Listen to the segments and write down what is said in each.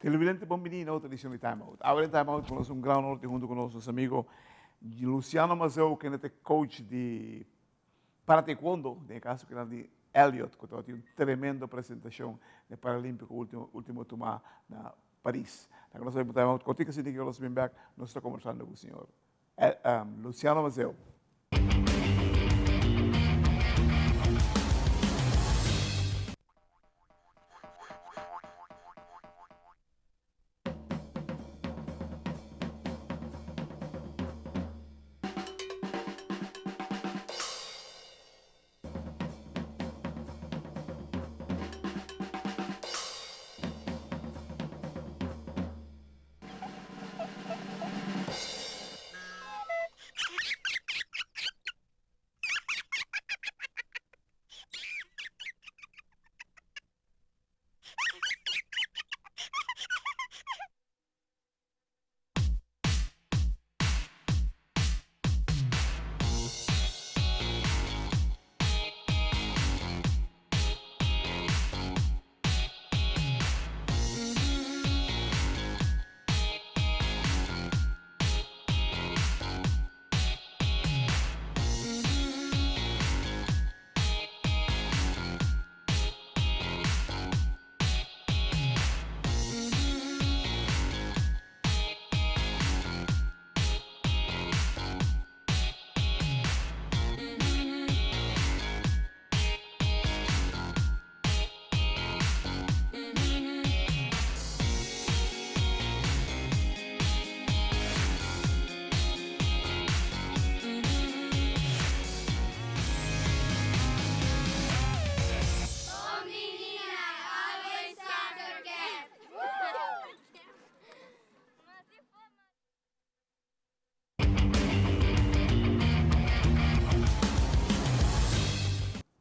Televidente Bombini, outra edição de Time Out. Agora em Time Out, conosco um grande norte junto com nossos amigos Luciano Mazeu, que é coach de para taekwondo, no caso que era de Elliot, que tem uma tremenda apresentação de Paralímpico último tomar na Paris. Então, nós vamos estar contigo, assim que nós vamos back, nós estamos conversando com o senhor Luciano Mazeu.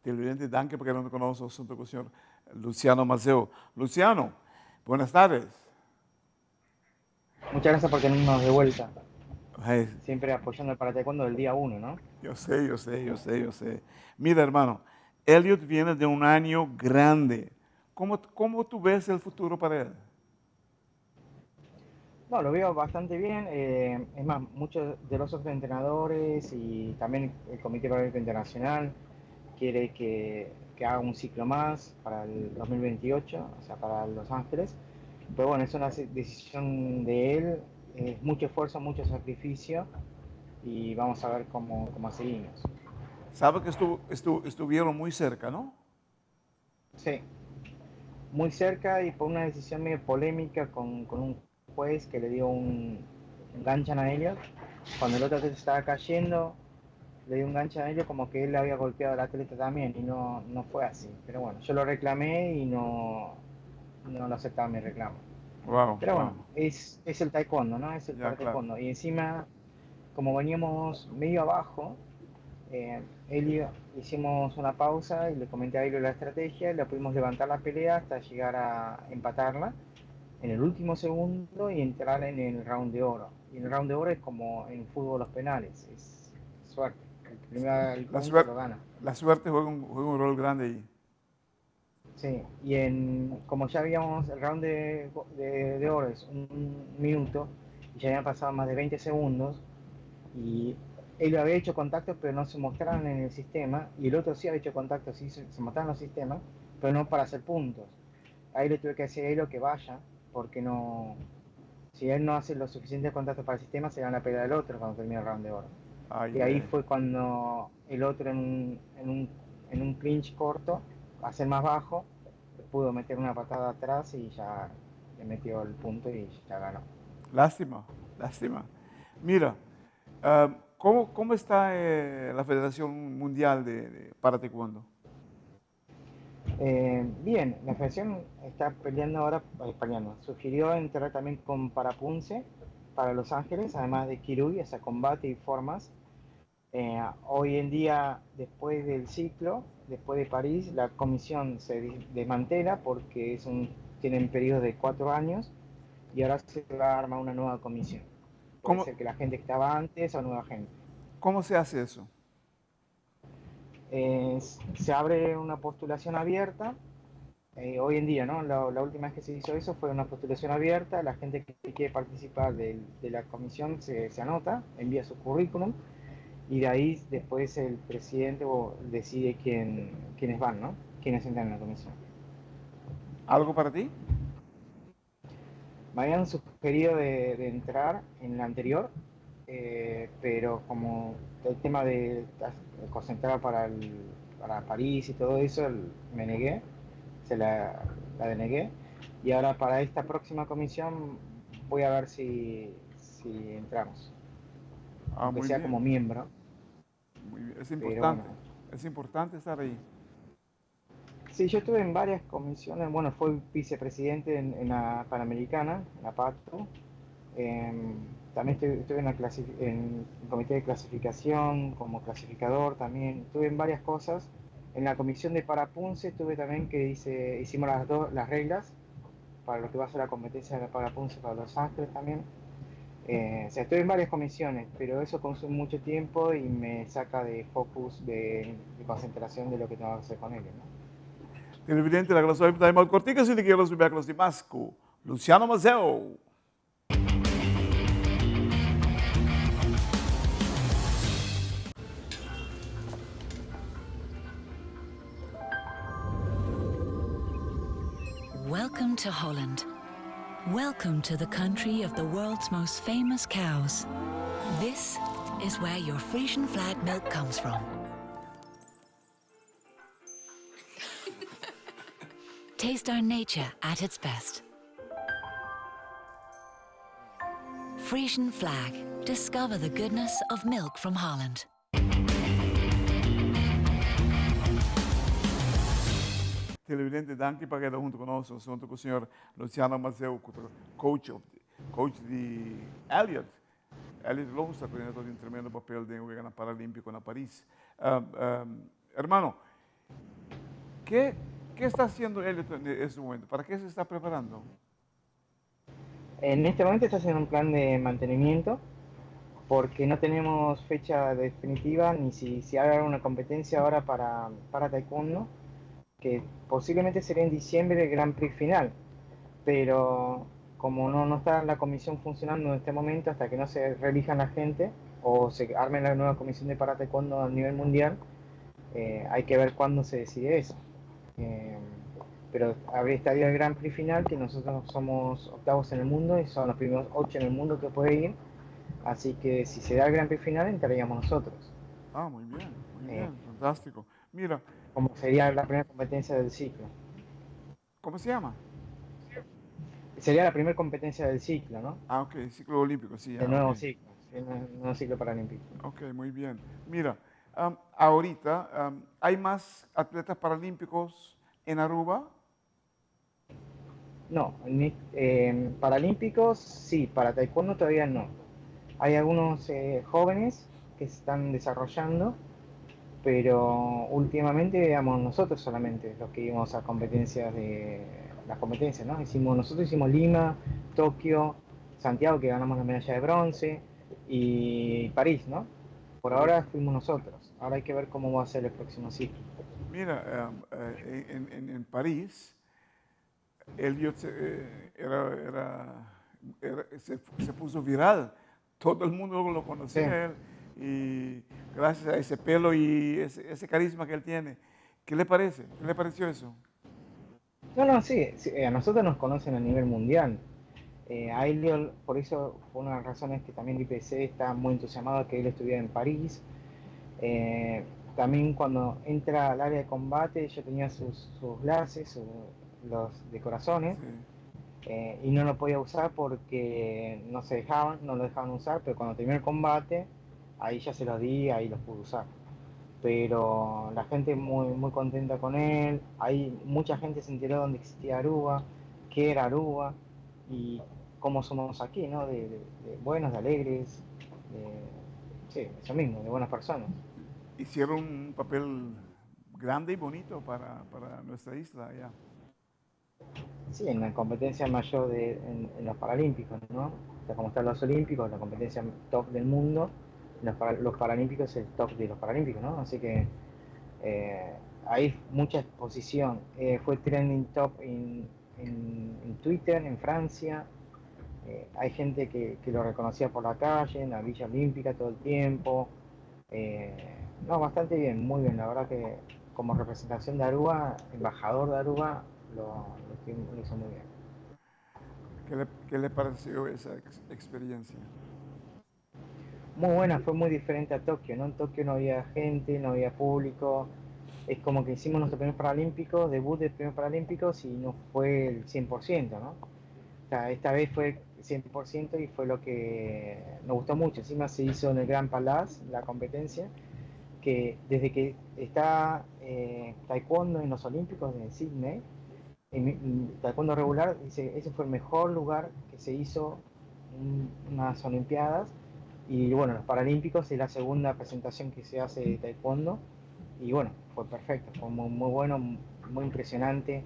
Televidente, danke porque no conozco junto con el señor Luciano Mazeu. Luciano, buenas tardes. Muchas gracias por tenernos de vuelta. Hey, Siempre apoyando el para taekwondo del día 1, ¿no? yo sé. Mira, hermano, Elliot viene de un año grande. ¿Cómo tú ves el futuro para él? No, lo veo bastante bien. Es más, muchos de los otros entrenadores y también el Comité Paralímpico Internacional quiere que haga un ciclo más para el 2028, o sea, para Los Ángeles. Pero bueno, es una decisión de él, es mucho esfuerzo, mucho sacrificio y vamos a ver cómo seguimos. Sabe que estuvieron muy cerca, ¿no? Sí, muy cerca y por una decisión medio polémica con un juez que le dio un ganchan a Elliot. Cuando el otro atleta estaba cayendo, le dio un ganchan a Elliot como que él le había golpeado al atleta también y no fue así. Pero bueno, yo lo reclamé y no lo aceptaba mi reclamo. Wow, Pero wow. bueno, es el taekwondo, ¿no? Es el Ya, para claro. taekwondo. Y encima, como veníamos medio abajo, Elliot hicimos una pausa y le comenté a Elliot la estrategia y le pudimos levantar la pelea hasta llegar a empatarla en el último segundo y entrar en el round de oro. Y en el round de oro es como en fútbol los penales, es suerte. El primer punto lo gana. La suerte juega un rol grande ahí. Sí, y como ya habíamos, el round de oro es un minuto y ya habían pasado más de 20 segundos y él había hecho contactos pero no se mostraron en el sistema y el otro sí había hecho contactos, sí se mostraron en los sistemas, pero no para hacer puntos. Ahí le tuve que decir a Elo que vaya, porque no, si él no hace los suficientes contactos para el sistema, se gana la pelea del otro cuando termine el round de oro. Ay, Y ahí ay. fue cuando el otro en un clinch corto, a ser más bajo, pudo meter una patada atrás y ya le metió el punto y ya ganó. Lástima. Mira, ¿cómo está la Federación Mundial para Taekwondo? Bien, la federación está peleando ahora, sugirió entrar también con Parapunce para Los Ángeles, además de Kirui, o sea, combate y formas. Hoy en día, después del ciclo, después de París, la comisión se desmantela porque tienen periodos de 4 años y ahora se va a armar una nueva comisión. Puede ¿Cómo, ser que la gente que estaba antes o nueva gente. cómo se hace eso? Se abre una postulación abierta hoy en día, ¿no? La última vez que se hizo eso fue una postulación abierta, la gente que quiere participar de la comisión se anota, envía su currículum y de ahí después el presidente decide quiénes van, ¿no? Quiénes entran en la comisión. ¿Algo para ti? Me habían sugerido de entrar en la anterior, pero como el tema de concentrar para París y todo eso, me negué, se la denegué. Y ahora para esta próxima comisión voy a ver si entramos, Ah, aunque muy sea bien, como miembro, muy bien. pero bueno. Es importante estar ahí. Sí, yo estuve en varias comisiones, bueno, fui vicepresidente en la Panamericana, en la PACTU. También estuve en el comité de clasificación, como clasificador también. Estuve en varias cosas. En la comisión de Parapunce estuve también que hicimos las reglas para lo que va a ser la competencia de Parapunce para Los Ángeles también. O sea, estoy en varias comisiones, pero eso consume mucho tiempo y me saca de focus, de concentración de lo que tengo que hacer con ellos, ¿no? Televidente, la gracia de Mal Cortica, si le quiero subir a los Dimasco. Luciano Mazeo. Welcome to Holland. Welcome to the country of the world's most famous cows. This is where your Frisian flag milk comes from. Taste our nature at its best. Frisian flag. Discover the goodness of milk from Holland. Televidente, danke para que junto conosco, junto com o senhor Luciano Mazeu, coach de Elliot. Elliot Longstaff, coordenador de um tremendo papel de ganhar Paralímpico na Paris. Hermano, ¿qué está haciendo Elliot en este momento? ¿Para qué se está preparando? En este momento está haciendo un plan de mantenimiento porque no tenemos fecha definitiva ni si habrá una competencia ahora para taekwondo, que posiblemente sería en diciembre el Grand Prix final, pero como no está la comisión funcionando en este momento, hasta que no se reelijan la gente o se arme la nueva comisión de para taekwondo a nivel mundial, hay que ver cuándo se decide eso. Eh, pero estaría el Grand Prix final, que nosotros somos octavos en el mundo y son los primeros 8 en el mundo que puede ir. Así que si se da el Grand Prix final, entraríamos nosotros. Ah, muy bien, fantástico. Mira, Como sería la primera competencia del ciclo. ¿cómo se llama? Sería la primera competencia del ciclo, ¿no? Ah, ok, ciclo olímpico, sí, Del ah, ok. nuevo ciclo, del nuevo ciclo paralímpico. Ok, muy bien. Mira, ahorita hay más atletas paralímpicos en Aruba. No, paralímpicos sí, para taekwondo todavía no. Hay algunos jóvenes que se están desarrollando, pero últimamente éramos nosotros solamente los que íbamos a competencias las competencias, ¿no? Nosotros hicimos Lima, Tokio, Santiago, que ganamos la medalla de bronce, y París, ¿no? Por ahora Correcto. fuimos nosotros. Ahora hay que ver cómo va a ser el próximo ciclo. Mira, en París, Elliot se puso viral. Todo el mundo lo Sí. conocía a él. Y gracias a ese pelo y ese carisma que él tiene. ¿Qué le parece? ¿Qué le pareció eso? No, sí, sí, a nosotros nos conocen a nivel mundial. A Elliot, por eso fue una de las razones que también el IPC está muy entusiasmado que él estuviera en París. Eh, También cuando entra al área de combate, yo tenía sus laces, los de corazones, Sí. y no lo podía usar porque no lo dejaban usar, pero cuando terminó el combate, ahí ya se los di, ahí los pude usar. Pero la gente muy contenta con él, ahí mucha gente se enteró dónde existía Aruba, qué era Aruba y cómo somos aquí, ¿no? De buenos, de alegres, sí, eso mismo, de buenas personas. Hicieron un papel grande y bonito para nuestra isla allá. Sí, en la competencia mayor en los Paralímpicos, ¿no? O sea, como están los Olímpicos, la competencia top del mundo, los Paralímpicos es el top de los Paralímpicos, ¿no? Así que eh, hay mucha exposición. Fue trending top en Twitter, en Francia. Hay gente que lo reconocía por la calle, en la Villa Olímpica todo el tiempo. Eh, no, bastante bien, muy bien. La verdad que como representación de Aruba, embajador de Aruba, lo hizo muy bien. ¿Qué le pareció esa experiencia? Muy buena, fue muy diferente a Tokio, ¿no? En Tokio no había gente, no había público. Es como que hicimos nuestro primer Paralímpico, debut del primer Paralímpicos y no fue el 100%, ¿no? O sea, esta vez fue 100% y fue lo que nos gustó mucho. Encima se hizo en el Gran Palace, la competencia, que desde que está Taekwondo en los Olímpicos de Sydney, en Taekwondo regular, dice, ese fue el mejor lugar que se hizo unas Olimpiadas. Y bueno, los Paralímpicos es la segunda presentación que se hace de Taekwondo. Y bueno, fue perfecto, fue muy, muy bueno, muy impresionante.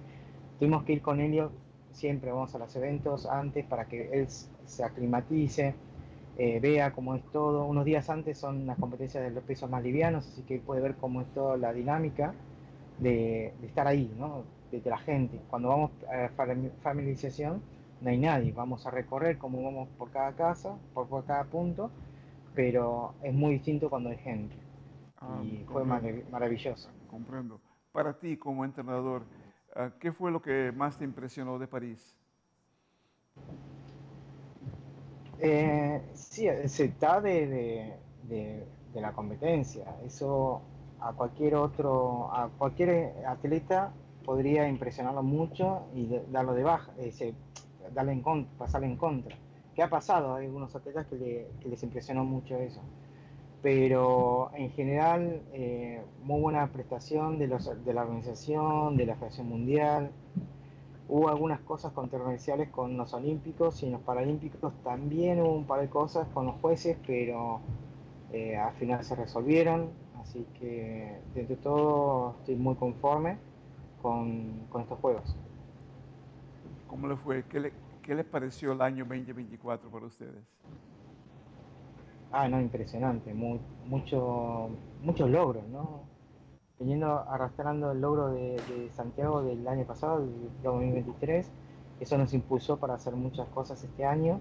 Tuvimos que ir con Helio, siempre vamos a los eventos antes para que él se aclimatice, vea cómo es todo. Unos días antes son las competencias de los pesos más livianos, así que puede ver cómo es toda la dinámica de estar ahí, ¿no? De la gente. Cuando vamos a familiarización, no hay nadie, vamos a recorrer como vamos por cada casa, por cada punto, pero es muy distinto cuando hay gente. Ah, Y fue comprendo, maravilloso. comprendo. Para ti, como entrenador, ¿qué fue lo que más te impresionó de París? Sí, se está de la competencia. Eso a cualquier atleta podría impresionarlo mucho y darlo de baja, darle pasarle en contra. ¿Qué ha pasado? Hay algunos atletas que les impresionó mucho eso. Pero en general, muy buena prestación de la organización, de la Federación Mundial. Hubo algunas cosas controversiales con los olímpicos y en los paralímpicos también hubo un par de cosas con los jueces, pero al final se resolvieron, así que dentro de todo estoy muy conforme con estos juegos. ¿Cómo le fue? ¿Qué le pareció el año 2024 para ustedes? Ah, no, impresionante, muchos logros, ¿no? Viniendo arrastrando el logro de Santiago del año pasado, del 2023, eso nos impulsó para hacer muchas cosas este año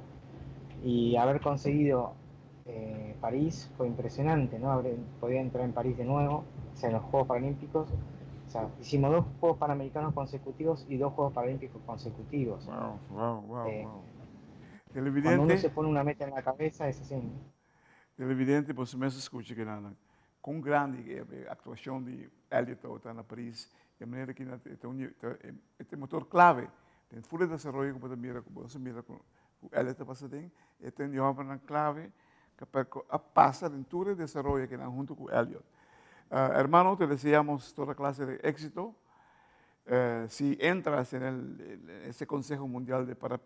y haber conseguido París fue impresionante, ¿no? Podía entrar en París de nuevo, o sea, en los Juegos Paralímpicos. O sea, hicimos 2 Juegos Panamericanos consecutivos y 2 Juegos Paralímpicos consecutivos. Wow, wow, wow, Eh, wow. Cuando uno Televidente, se pone una meta en la cabeza es así, ¿no? televidente, você mesmo escute que com grande atuação de Elliot está na Paris, de maneira que este motor clave, tem full desenvolvimento como você mira com Elliot Passaden, este é uma clave que passa em todo o desenvolvimento que junto com Elliot. Hermano, te deseamos toda clase de éxito. Si entras en ese Consejo Mundial para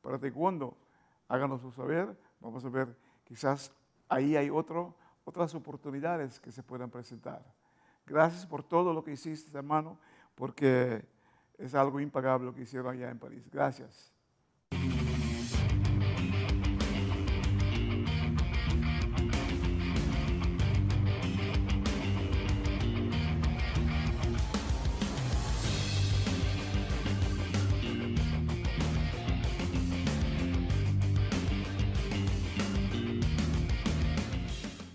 Taekwondo, háganoslo saber. Vamos a ver, quizás ahí hay otras oportunidades que se puedan presentar. Gracias por todo lo que hiciste, hermano, porque es algo impagable lo que hicieron allá en París. Gracias.